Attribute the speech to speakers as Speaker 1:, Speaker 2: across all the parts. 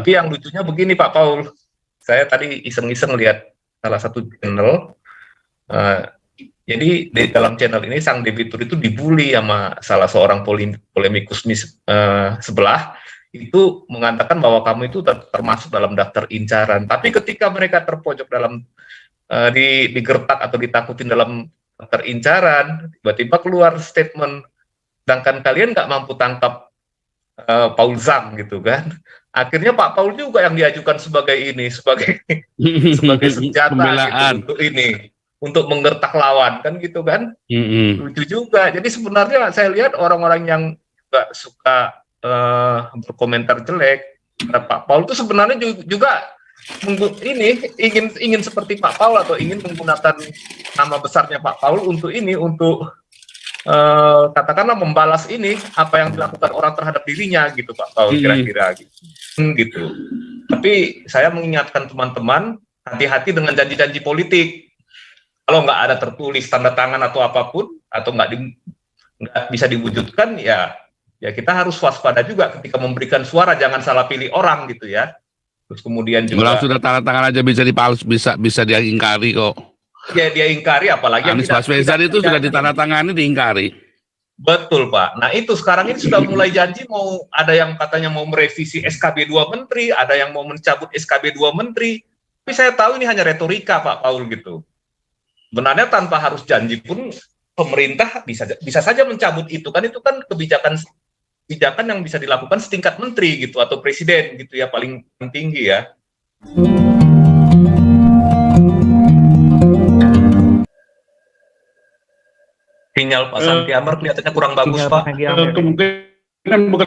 Speaker 1: Tapi yang lucunya begini Pak Paul, saya tadi iseng-iseng lihat salah satu channel, jadi di dalam channel ini sang debitur itu dibully sama salah seorang polemikus sebelah, itu mengatakan bahwa kamu itu termasuk dalam daftar incaran. Tapi ketika mereka terpojok dalam digertak atau ditakutin dalam daftar incaran, tiba-tiba keluar statement, sedangkan kalian nggak mampu tangkap Paul Zhang gitu kan. Akhirnya Pak Paul juga yang diajukan sebagai sebagai senjata gitu, untuk menggertak lawan kan gitu kan. Lucu juga. Jadi sebenarnya saya lihat orang-orang yang nggak suka berkomentar jelek Pak Paul itu sebenarnya juga ingin seperti Pak Paul atau ingin menggunakan nama besarnya Pak Paul untuk katakanlah membalas apa yang dilakukan orang terhadap dirinya gitu Pak Paul, kira-kira gitu. Tapi saya mengingatkan teman-teman, hati-hati dengan janji-janji politik. Kalau nggak ada tertulis tanda tangan atau apapun, atau nggak bisa diwujudkan, ya kita harus waspada juga ketika memberikan suara, jangan salah pilih orang gitu ya. Terus kemudian juga
Speaker 2: kalau sudah tanda tangan aja bisa dipalsu, bisa diingkari kok.
Speaker 1: Ya dia ingkari, apalagi
Speaker 2: Anies Baswedan itu sudah ditandatangani, diingkari.
Speaker 1: Betul Pak. Nah itu sekarang ini sudah mulai janji mau ada yang katanya mau merevisi SKB 2 Menteri, ada yang mau mencabut SKB 2 Menteri. Tapi saya tahu ini hanya retorika Pak Paul gitu. Sebenarnya tanpa harus janji pun pemerintah bisa saja mencabut itu kan kebijakan yang bisa dilakukan setingkat menteri gitu atau presiden gitu ya, paling tinggi ya. Sinyal Pak Santi Amar kelihatannya kurang bagus Pak.
Speaker 3: Kemungkinan bukan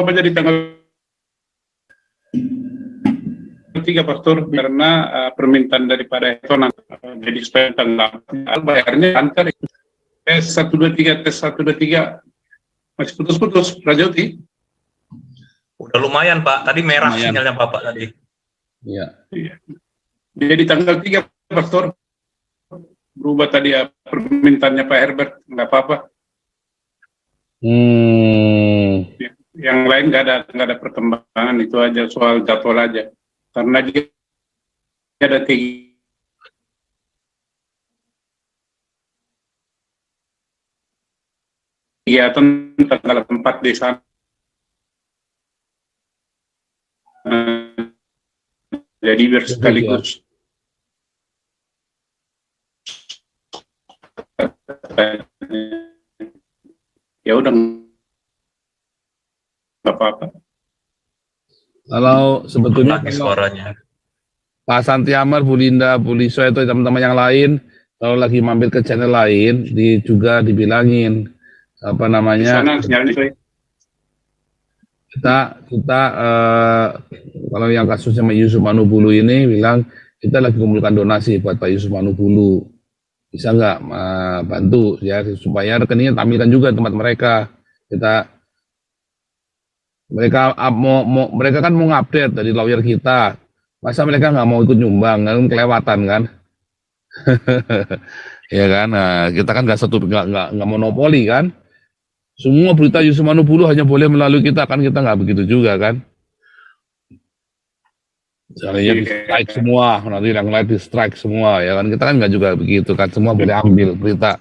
Speaker 3: menjadi tanggal 3 Pastor, karena permintaan daripada Etonan jadi supaya tanggal bayarnya antar tes 123 masih putus-putus Rajoti.
Speaker 1: Udah lumayan Pak, tadi merah sinyalnya Bapak tadi.
Speaker 2: Iya.
Speaker 3: Jadi tanggal 3 Pastor berubah tadi ya permintaannya Pak Herbert, nggak apa-apa. Yang lain nggak ada perkembangan, itu aja soal jadwal aja. Karena dia ada kegiatan tanggal 4 Desember. Jadi bersekaligus. Ya udah nggak apa-apa.
Speaker 2: Kalau sebetulnya
Speaker 1: suaranya
Speaker 2: Pak Santi Amar, Bu Linda, Bu Liso itu teman-teman yang lain kalau lagi mampir ke channel lain juga dibilangin apa namanya kita kalau yang kasusnya Yusuf Manubulu ini bilang kita lagi mengumpulkan donasi buat Pak Yusuf Manubulu, bisa nggak bantu ya supaya rekeningnya tampilkan juga tempat mereka. Mereka kan mau ngupdate dari lawyer kita, masa mereka nggak mau ikut nyumbang, kan kelewatan kan. Ya kan, nah, kita kan nggak monopoli kan, semua berita Yusuf Manubulu hanya boleh melalui kita kan, kita nggak begitu juga kan. Misalnya di strike semua, nanti yang lain di strike semua ya kan, kita kan nggak juga begitu kan, semua boleh ambil berita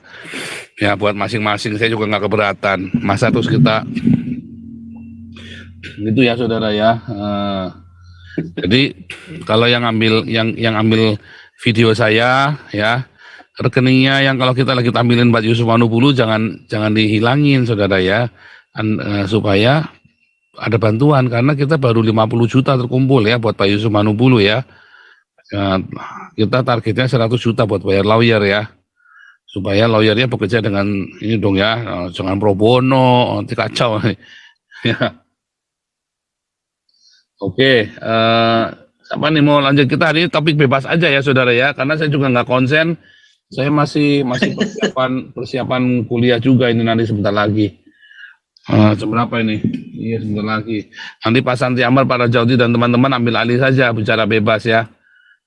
Speaker 2: ya buat masing-masing. Saya juga nggak keberatan, masa terus kita gitu ya saudara ya. Jadi kalau yang ambil video saya ya, rekeningnya yang kalau kita lagi tampilin Pak Yusuf Manubulu jangan dihilangin saudara ya, supaya ada bantuan, karena kita baru 50 juta terkumpul ya buat Pak Yusuf Manubulu ya. Kita targetnya 100 juta buat bayar lawyer ya, supaya lawyernya bekerja dengan ini dong ya, jangan pro bono nanti kacau ya. Oke, apa nih mau lanjut kita hari ini topik bebas aja ya saudara ya, karena saya juga nggak konsen, saya masih persiapan kuliah juga ini nanti sebentar lagi. Jam berapa ini? Iya sebentar lagi. Nanti Pak Santi Amar, Pak Rajauti dan teman-teman ambil alih saja, bicara bebas ya.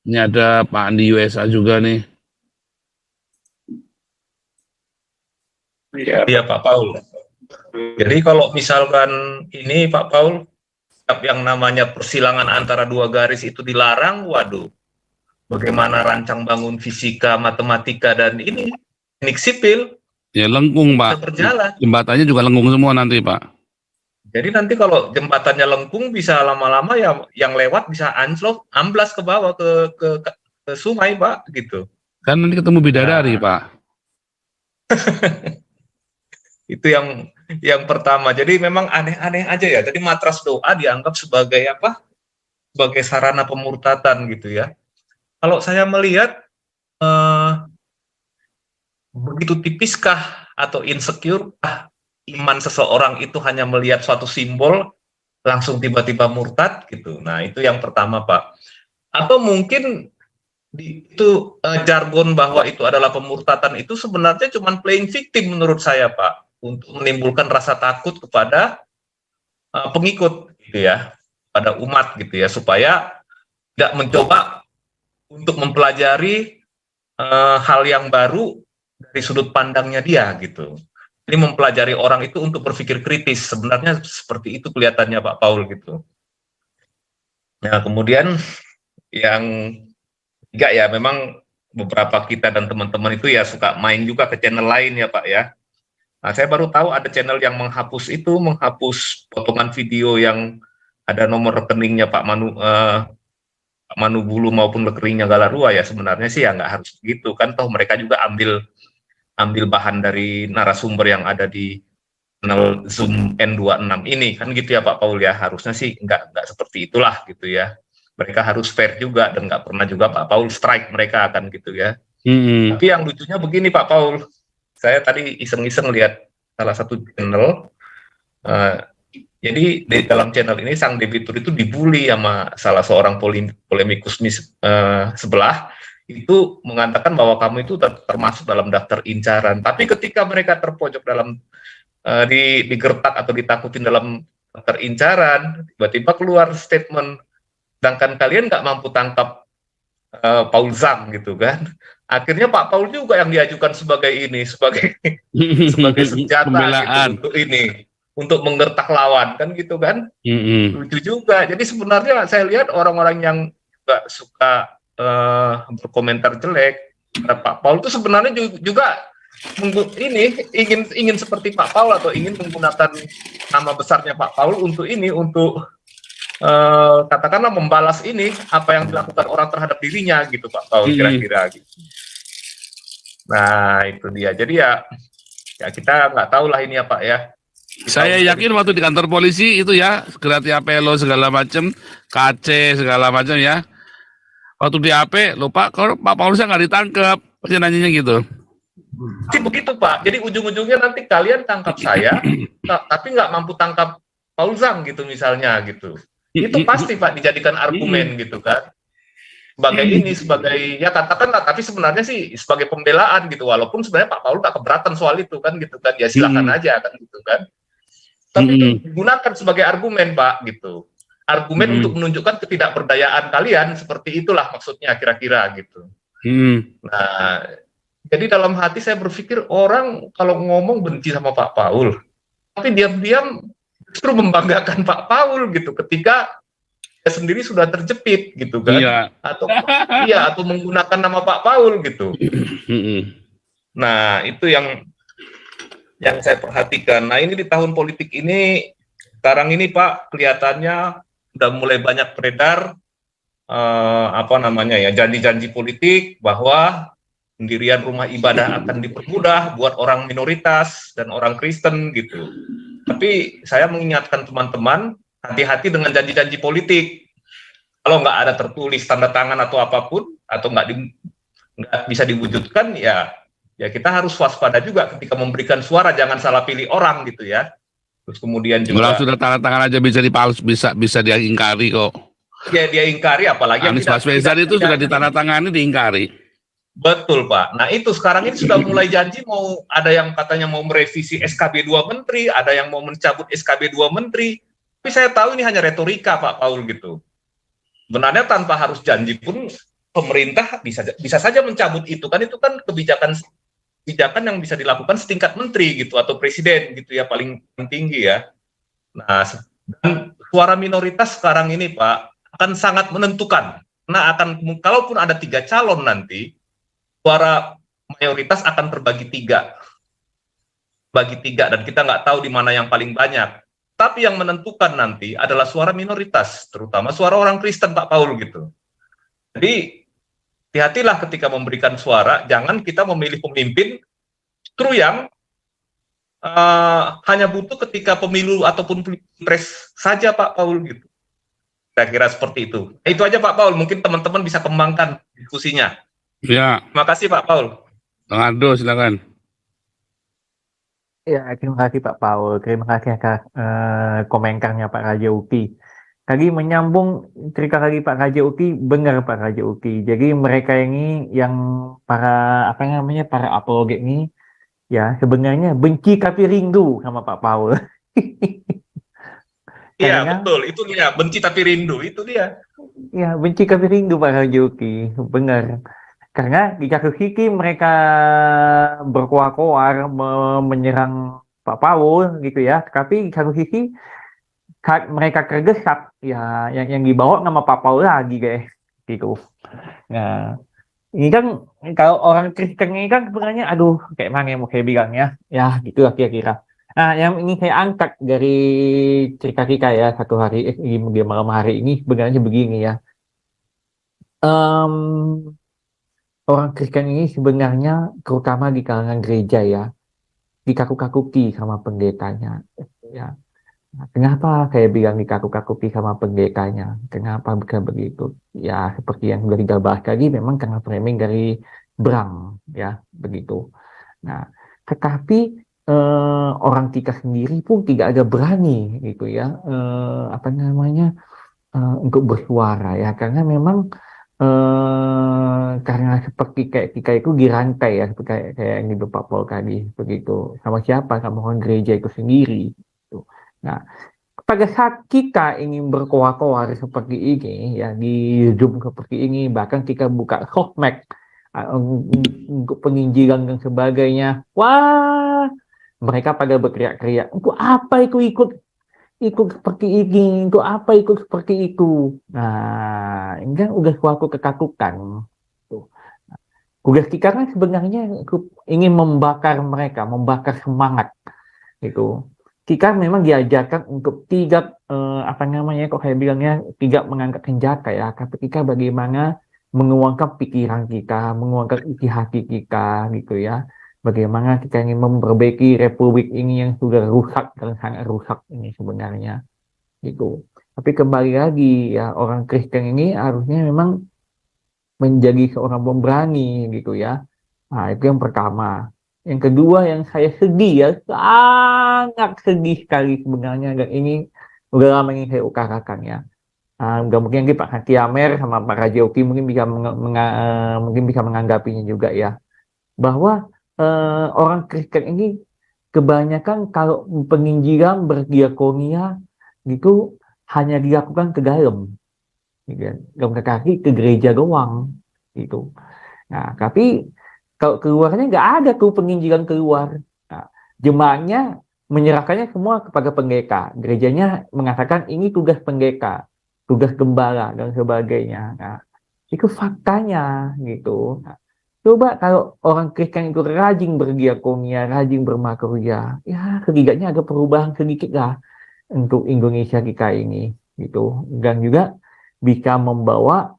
Speaker 2: Ini ada Pak Andi USA juga nih.
Speaker 1: Iya Pak Paul. Jadi kalau misalkan ini Pak Paul, yang namanya persilangan antara dua garis itu dilarang, waduh, bagaimana rancang bangun fisika, matematika, dan ini teknik sipil
Speaker 2: Ya lengkung
Speaker 1: bisa
Speaker 2: Pak,
Speaker 1: berjalan.
Speaker 2: jembatannya juga lengkung semua nanti Pak.
Speaker 1: Jadi nanti kalau jembatannya lengkung bisa lama-lama ya yang lewat bisa anjlok, amblas ke bawah ke sungai Pak gitu.
Speaker 2: Kan nanti ketemu bidadari
Speaker 1: Nah,
Speaker 2: Pak.
Speaker 1: itu yang pertama. Jadi memang aneh-aneh aja ya. Jadi matras doa dianggap sebagai apa? Sebagai sarana pemurtatan gitu ya. Kalau saya melihat eh, begitu tipiskah atau insecure iman seseorang itu hanya melihat suatu simbol langsung tiba-tiba murtad gitu. Nah, itu yang pertama, Pak. Atau mungkin itu jargon bahwa itu adalah pemurtatan itu sebenarnya cuma playing victim menurut saya, Pak, untuk menimbulkan rasa takut kepada pengikut gitu ya, pada umat gitu ya, supaya tidak mencoba untuk mempelajari hal yang baru dari sudut pandangnya dia gitu. Ini mempelajari orang itu untuk berpikir kritis. Sebenarnya seperti itu kelihatannya Pak Paul gitu. Nah, kemudian yang ketiga ya memang beberapa kita dan teman-teman itu ya suka main juga ke channel lain ya Pak ya. Nah, saya baru tahu ada channel yang menghapus potongan video yang ada nomor rekeningnya Pak Manu Bulu maupun rekeningnya Galarua ya. Sebenarnya sih ya nggak harus begitu kan, toh mereka juga ambil bahan dari narasumber yang ada di channel Zoom N26 ini kan gitu ya Pak Paul ya. Harusnya sih nggak seperti itulah gitu ya. Mereka harus fair juga dan nggak pernah juga Pak Paul strike mereka kan gitu ya. Tapi yang lucunya begini Pak Paul, saya tadi iseng-iseng lihat salah satu channel. Jadi di dalam channel ini sang debitur itu dibully sama salah seorang polemikus sebelah, itu mengatakan bahwa kamu itu termasuk dalam daftar incaran. Tapi ketika mereka terpojok dalam digertak atau ditakutin dalam daftar incaran, tiba-tiba keluar statement, sedangkan kalian nggak mampu tangkap Paul Zhang gitu kan. Akhirnya Pak Paul juga yang diajukan sebagai senjata gitu untuk menggertak lawan kan gitu kan. Lucu juga. Jadi sebenarnya saya lihat orang-orang yang nggak suka berkomentar jelek terhadap Pak Paul itu sebenarnya juga ingin seperti Pak Paul atau ingin menggunakan nama besarnya Pak Paul untuk katakanlah membalas ini apa yang dilakukan orang terhadap dirinya gitu Pak Paul kira-kira gitu. Nah itu dia. Jadi ya kita nggak tahu lah ini ya Pak ya.
Speaker 2: Saya yakin waktu di kantor polisi itu ya, Gratia Pelo segala macam, KC segala macam ya. Waktu di AP, lupa kalau Pak Paulusnya nggak ditangkap, pasti nanyanya gitu.
Speaker 1: Jadi begitu Pak. Jadi ujung-ujungnya nanti kalian tangkap saya, tapi nggak mampu tangkap Paul Zhang gitu misalnya gitu. Itu pasti Pak dijadikan argumen gitu kan. Sebagai ya katakanlah, tapi sebenarnya sih sebagai pembelaan gitu. Walaupun sebenarnya Pak Paul nggak keberatan soal itu kan gitu kan. Ya silakan aja kan gitu kan. Tapi itu digunakan sebagai argumen Pak gitu. Argumen untuk menunjukkan ketidakberdayaan kalian, seperti itulah maksudnya kira-kira gitu. Nah, jadi dalam hati saya berpikir orang kalau ngomong benci sama Pak Paul, tapi diam-diam justru membanggakan Pak Paul gitu ketika dia sendiri sudah terjepit gitu kan.
Speaker 2: Iya.
Speaker 1: Atau menggunakan nama Pak Paul gitu. Nah, itu yang saya perhatikan. Nah, ini di tahun politik ini sekarang ini Pak kelihatannya udah mulai banyak beredar janji-janji politik bahwa pendirian rumah ibadah akan dipermudah buat orang minoritas dan orang Kristen gitu. Tapi saya mengingatkan teman-teman, hati-hati dengan janji-janji politik. Kalau nggak ada tertulis tanda tangan atau apapun, atau nggak bisa diwujudkan, ya kita harus waspada juga ketika memberikan suara, jangan salah pilih orang gitu ya. Terus kemudian juga
Speaker 2: kalau sudah tanda tangan aja bisa dipalsu, bisa dia ingkari kok.
Speaker 1: Ya dia ingkari, apalagi
Speaker 2: Anies Baswedan itu sudah ditandatangani diingkari.
Speaker 1: Betul Pak. Nah itu sekarang ini sudah mulai janji mau ada yang katanya mau merevisi SKB 2 Menteri, ada yang mau mencabut SKB 2 Menteri. Tapi saya tahu ini hanya retorika Pak Paul gitu. Sebenarnya tanpa harus janji pun pemerintah bisa saja mencabut itu kan kebijakan kebijakan yang bisa dilakukan setingkat menteri gitu atau presiden gitu ya, paling tinggi ya. Nah, dan suara minoritas sekarang ini Pak akan sangat menentukan. Nah, kalaupun ada 3 calon nanti, suara mayoritas akan terbagi 3, dan kita nggak tahu di mana yang paling banyak. Tapi yang menentukan nanti adalah suara minoritas, terutama suara orang Kristen Pak Paul gitu. Jadi hati-hatilah ketika memberikan suara, jangan kita memilih pemimpin justru yang hanya butuh ketika pemilu ataupun pilpres saja Pak Paul gitu. Saya kira seperti itu. Itu aja Pak Paul, mungkin teman-teman bisa kembangkan diskusinya.
Speaker 2: Ya,
Speaker 1: Terima kasih Pak Paul.
Speaker 2: Bang Ardo silakan.
Speaker 4: Ya, terima kasih Pak Paul. Terima kasih atas komentarnya Pak Raja Uki. Tadi menyambung cerita tadi Pak Raja Uki, benar Pak Raja Uki. Jadi mereka ini yang para para apologet ini ya sebenarnya benci tapi rindu sama Pak Paul.
Speaker 1: Iya
Speaker 4: Karena-
Speaker 1: betul, itu dia benci tapi rindu, itu dia.
Speaker 4: Ya, benci tapi rindu Pak Raja Uki, benar. Karena di kasus ini mereka berkoar-koar menyerang Pak Paul gitu ya. Tapi di kasus ini saat mereka tergesa ya yang dibawa nama Pak Paul lagi guys gitu. Nah, ini kan kalau orang Kristen ini kan sebenarnya aduh kayak mana yang mau saya bilang ya gitu lah kira-kira. Nah, yang ini saya angkat dari cerita kita ya satu hari di malam hari ini sebenarnya begini ya. Orang Kristen ini sebenarnya terutama di kalangan gereja ya dikaku-kakuki sama pendetanya ya. Nah, kenapa saya bilang dikaku-kakuki sama pendetanya? Kenapa bisa begitu? Ya seperti yang sudah digambarkan tadi memang karena framing dari Bram ya begitu. Nah tetapi orang kita sendiri pun tidak ada berani gitu ya untuk bersuara ya karena memang karena seperti kayak kita itu dirantai ya seperti kayak yang di Pak Paul tadi begitu sama siapa sama orang gereja itu sendiri gitu. Nah pada saat kita ingin berkoar-koar seperti ini ya di Zoom seperti ini bahkan kita buka sosmed untuk penginjilan dan sebagainya wah mereka pada berteriak-teriak untuk apa ikut seperti ini, untuk apa ikut seperti itu. Nah, ini kan udah suatu ketakutan. Tugas kita kan sebenarnya ingin membakar mereka, membakar semangat. Gitu. Kita memang diajarkan untuk tidak, kok saya bilangnya, tidak mengangkat senjata ya, tapi kita bagaimana menguangkan pikiran kita, menguangkan isi hati kita, gitu ya. Bagaimana kita ingin memperbaiki republik ini yang sudah rusak dan sangat rusak ini sebenarnya gitu. Tapi kembali lagi ya orang Kristen ini harusnya memang menjadi seorang pemberani gitu ya. Nah itu yang pertama. Yang kedua yang saya sedih ya sangat sedih sekali sebenarnya dan ini udah lama ingin saya utarakan ya. Mungkin Pak Haki Amer sama Pak Raja Uki mungkin bisa menganggapinya juga ya bahwa orang Kristen ini kebanyakan kalau penginjilan berdiakonia itu hanya dilakukan ke dalam, gitu. Dalam kaki ke gereja doang, gitu. Nah, tapi kalau keluarnya nggak ada tuh penginjilan keluar. Nah, jemaatnya menyerahkannya semua kepada pendeta. Gerejanya mengatakan ini tugas pendeta, tugas gembala dan sebagainya. Nah, itu faktanya, gitu. Nah, coba kalau orang Kristen itu rajin berdiakonia, rajin bermakrya, ya setidaknya ada perubahan sedikit lah untuk Indonesia kita ini, gitu. Dan juga bisa membawa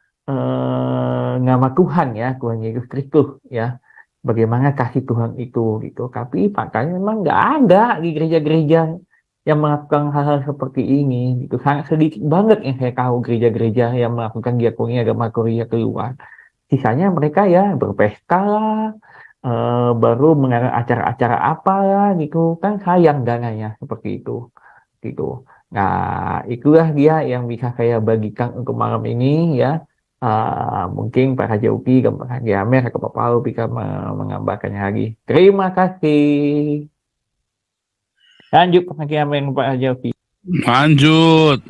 Speaker 4: nama Tuhan ya, Tuhan Yesus Kristus ya. Bagaimana kasih Tuhan itu, gitu. Tapi faktanya memang nggak ada di gereja-gereja yang melakukan hal-hal seperti ini, gitu. Sangat sedikit banget yang saya tahu gereja-gereja yang melakukan diakonia dan makrya keluar. Sisanya mereka ya berpesta lah, baru mengadakan acara-acara apa lah gitu kan sayang dananya seperti itu gitu. Nah itulah dia yang bisa saya bagikan untuk malam ini ya. Mungkin Pak Haji Uki, Pak Haji Amer, atau Pak Paul bisa mengambarkannya lagi. Terima kasih. Lanjut Pak Haji Amer, Pak Haji Uki.
Speaker 2: Lanjut.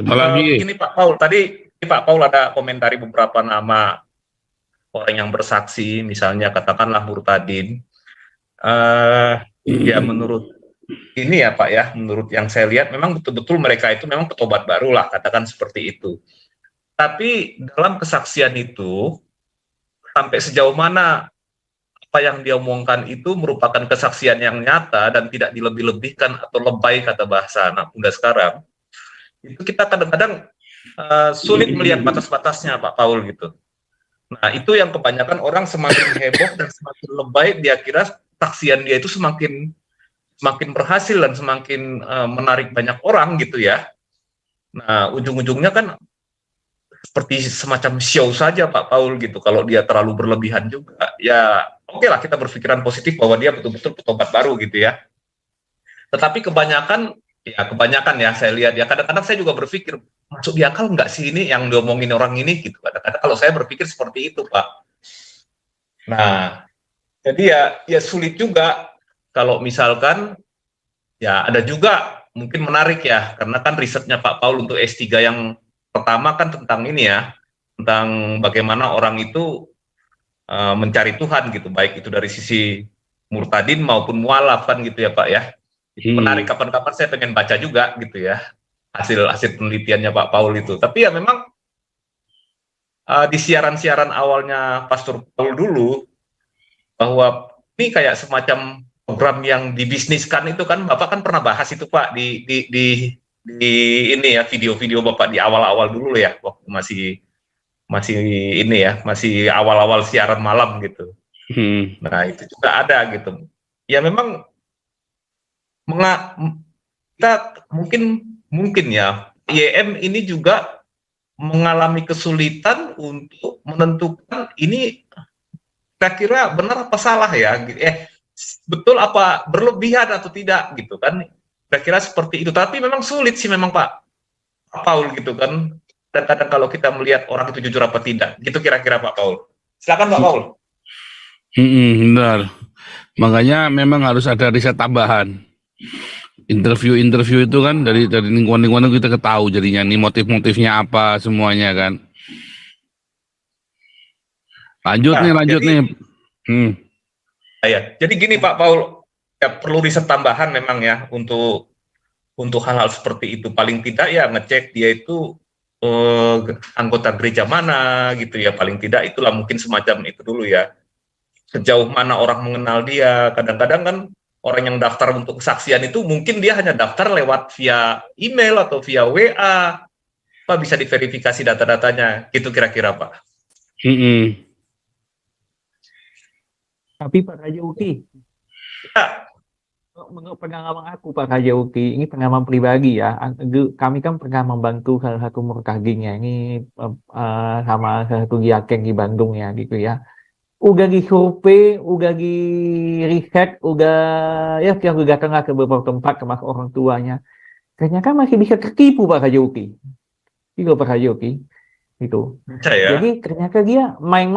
Speaker 2: Apa lagi?
Speaker 1: Ini Pak Paul, tadi Pak Paul ada komentari beberapa nama orang yang bersaksi, misalnya katakanlah Murtadin, ya menurut ini ya Pak ya, menurut yang saya lihat memang betul-betul mereka itu memang petobat baru lah, katakan seperti itu. Tapi dalam kesaksian itu, sampai sejauh mana apa yang dia omongkan itu merupakan kesaksian yang nyata dan tidak dilebih-lebihkan atau lebay, kata bahasa anak muda sekarang, itu kita kadang-kadang sulit melihat batas-batasnya Pak Paul gitu. Nah itu yang kebanyakan orang semakin heboh dan semakin lebay, dia kira saksian dia itu semakin berhasil dan semakin menarik banyak orang gitu ya. Nah ujung-ujungnya kan seperti semacam show saja Pak Paul gitu. Kalau dia terlalu berlebihan juga, ya oke lah kita berpikiran positif bahwa dia betul-betul petobat baru gitu ya. Tetapi kebanyakan ya saya lihat ya, kadang-kadang saya juga berpikir, masuk di akal nggak sih ini yang diomongin orang ini gitu. Kadang-kadang kalau saya berpikir seperti itu Pak. Nah, jadi ya sulit juga kalau misalkan ya ada juga mungkin menarik ya, karena kan risetnya Pak Paul untuk S3 yang pertama kan tentang ini ya, tentang bagaimana orang itu mencari Tuhan gitu, baik itu dari sisi murtadin maupun mualaf kan gitu ya Pak ya. Itu menarik, kapan-kapan saya pengen baca juga gitu ya, hasil penelitiannya Pak Paul itu. Tapi ya memang di siaran-siaran awalnya Pastor Paul dulu, bahwa ini kayak semacam program yang dibisniskan itu kan, Bapak kan pernah bahas itu Pak di ini ya, video-video Bapak di awal-awal dulu ya, waktu masih ini ya, masih awal-awal siaran malam gitu. Nah itu juga ada gitu. Ya memang kita mungkin ya, IEM ini juga mengalami kesulitan untuk menentukan ini kira-kira benar apa salah ya, betul apa berlebihan atau tidak gitu kan. Kira-kira seperti itu, tapi memang sulit sih memang Pak Paul gitu kan. Kadang-kadang kalau kita melihat orang itu jujur apa tidak, gitu kira-kira Pak Paul. Silakan Pak Paul.
Speaker 2: Benar. Makanya memang harus ada riset tambahan. Interview itu kan dari lingkungan-lingkungan kita ketahui jadinya nih motif-motifnya apa semuanya kan. Lanjut nih.
Speaker 1: Ya, jadi gini Pak Paul, ya perlu riset tambahan memang ya untuk hal-hal seperti itu. Paling tidak ya ngecek dia itu anggota gereja mana gitu ya, paling tidak itulah mungkin semacam itu dulu ya. Sejauh mana orang mengenal dia. Kadang-kadang kan orang yang daftar untuk kesaksian itu mungkin dia hanya daftar lewat via email atau via WA. Pak bisa diverifikasi data-datanya gitu kira-kira Pak.
Speaker 4: Tapi Pak Raja Uki,
Speaker 1: Ya.
Speaker 4: menurut pengalaman aku Pak Raja Uki, ini pengalaman pribadi ya. Kami kan pernah membantu salah satu murtadinnya ini sama salah satu giakeng di Bandung ya gitu ya. Udah di survei, udah di riset, udah ya kita udah datang ke beberapa tempat termasuk orang tuanya. Ternyata masih bisa tertipu Pak Raja Uki. Itu Pak Raja Uki. Gitu.
Speaker 1: Ya.
Speaker 4: Jadi ternyata dia main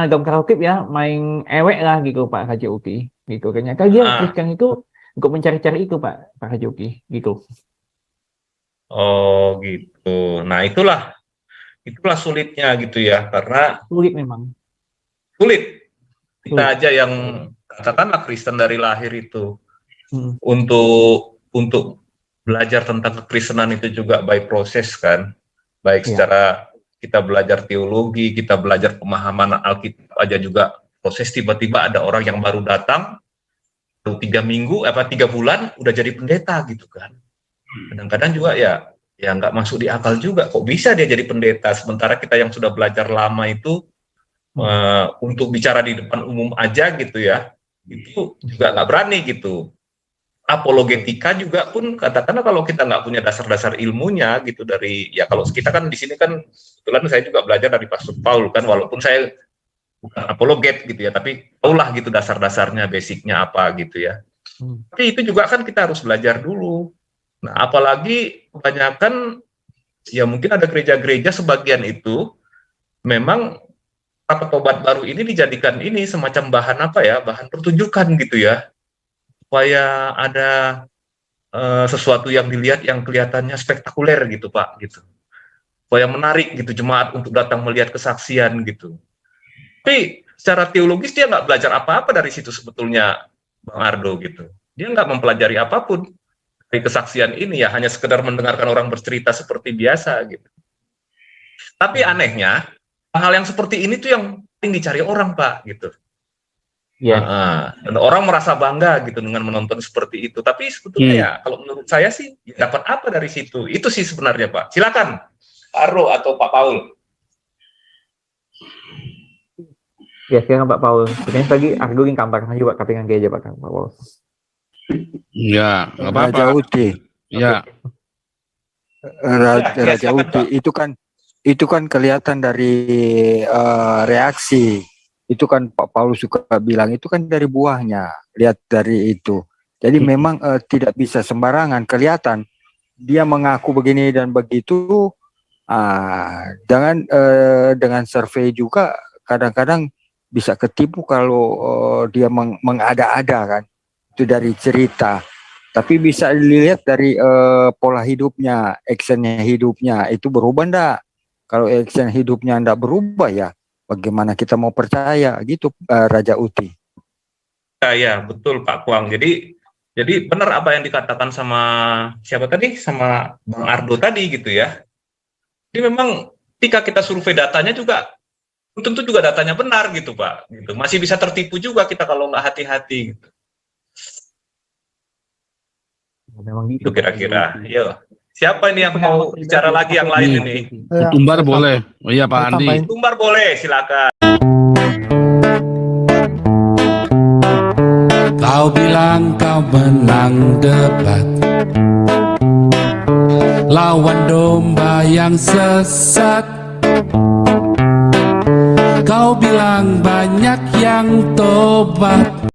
Speaker 4: dalam karaoke ya, main ewek lah gitu Pak Raja Uki. Gitu. Ternyata dia Kristen itu untuk mencari-cari itu Pak Raja Uki. Gitu.
Speaker 1: Oh gitu. Nah itulah sulitnya gitu ya, karena
Speaker 4: Sulit memang.
Speaker 1: Sulit. Kita aja yang katakanlah Kristen dari lahir itu untuk belajar tentang kekristenan itu juga by proses kan. Baik secara kita belajar teologi, kita belajar pemahaman Alkitab aja juga proses. Tiba-tiba ada orang yang baru datang, baru 3 bulan udah jadi pendeta gitu kan. Kadang-kadang juga ya nggak masuk di akal juga, kok bisa dia jadi pendeta, sementara kita yang sudah belajar lama itu untuk bicara di depan umum aja gitu ya, itu juga nggak berani gitu. Apologetika juga pun katakanlah kalau kita nggak punya dasar-dasar ilmunya gitu, dari ya kalau kita kan di sini kan kebetulan saya juga belajar dari Pastor Paul kan, walaupun saya bukan apologet gitu ya, tapi tahulah gitu dasar-dasarnya, basicnya apa gitu ya. Tapi itu juga kan kita harus belajar dulu. Nah apalagi kebanyakan ya mungkin ada gereja-gereja sebagian itu memang petobat baru ini dijadikan ini semacam bahan pertunjukan gitu ya, supaya ada sesuatu yang dilihat yang kelihatannya spektakuler gitu Pak gitu, supaya menarik gitu jemaat untuk datang melihat kesaksian gitu. Tapi secara teologis dia nggak belajar apa-apa dari situ sebetulnya, Bang Ardo gitu. Dia nggak mempelajari apapun dari kesaksian ini, ya hanya sekedar mendengarkan orang bercerita seperti biasa gitu. Tapi anehnya hal yang seperti ini tuh yang paling dicari orang, Pak, gitu.
Speaker 4: Ya,
Speaker 1: Dan orang merasa bangga gitu dengan menonton seperti itu. Tapi sebetulnya ya kalau menurut saya sih ya dapat apa dari situ? Itu sih sebenarnya, Pak. Silakan Ardo atau Pak Paul.
Speaker 4: ya sekarang Pak Paul. Sebenarnya tadi Argo yang tambahkan juga kapingan gereja Pak Paul.
Speaker 2: Ya, nggak
Speaker 5: Raja
Speaker 2: apa-apa.
Speaker 5: Uti,
Speaker 2: Ya,
Speaker 5: Raja Uti itu kan kelihatan dari reaksi. Itu kan Pak Paulus suka bilang itu kan dari buahnya, lihat dari itu. Jadi memang tidak bisa sembarangan, kelihatan dia mengaku begini dan begitu. Dengan survei juga kadang-kadang bisa ketipu kalau dia mengada-ada kan, itu dari cerita. Tapi bisa dilihat dari pola hidupnya, actionnya hidupnya itu berubah enggak? Kalau action hidupnya enggak berubah ya bagaimana kita mau percaya gitu, Raja Uti.
Speaker 1: Ya, betul Pak Kuang. Jadi benar apa yang dikatakan sama siapa tadi, sama Bang Ardo tadi gitu ya. Jadi memang ketika kita survei datanya juga belum tentu juga datanya benar gitu Pak. Gitu. Masih bisa tertipu juga kita kalau nggak hati-hati. Gitu.
Speaker 4: Memang
Speaker 1: Itu kira-kira. Yo. Siapa ini yang mau bicara lagi yang lain ini?
Speaker 2: Tumbar boleh. Oh iya Pak Andi.
Speaker 1: Tumbar boleh, silakan.
Speaker 6: Kau bilang kau menang debat, lawan domba yang sesat. Kau bilang banyak yang tobat.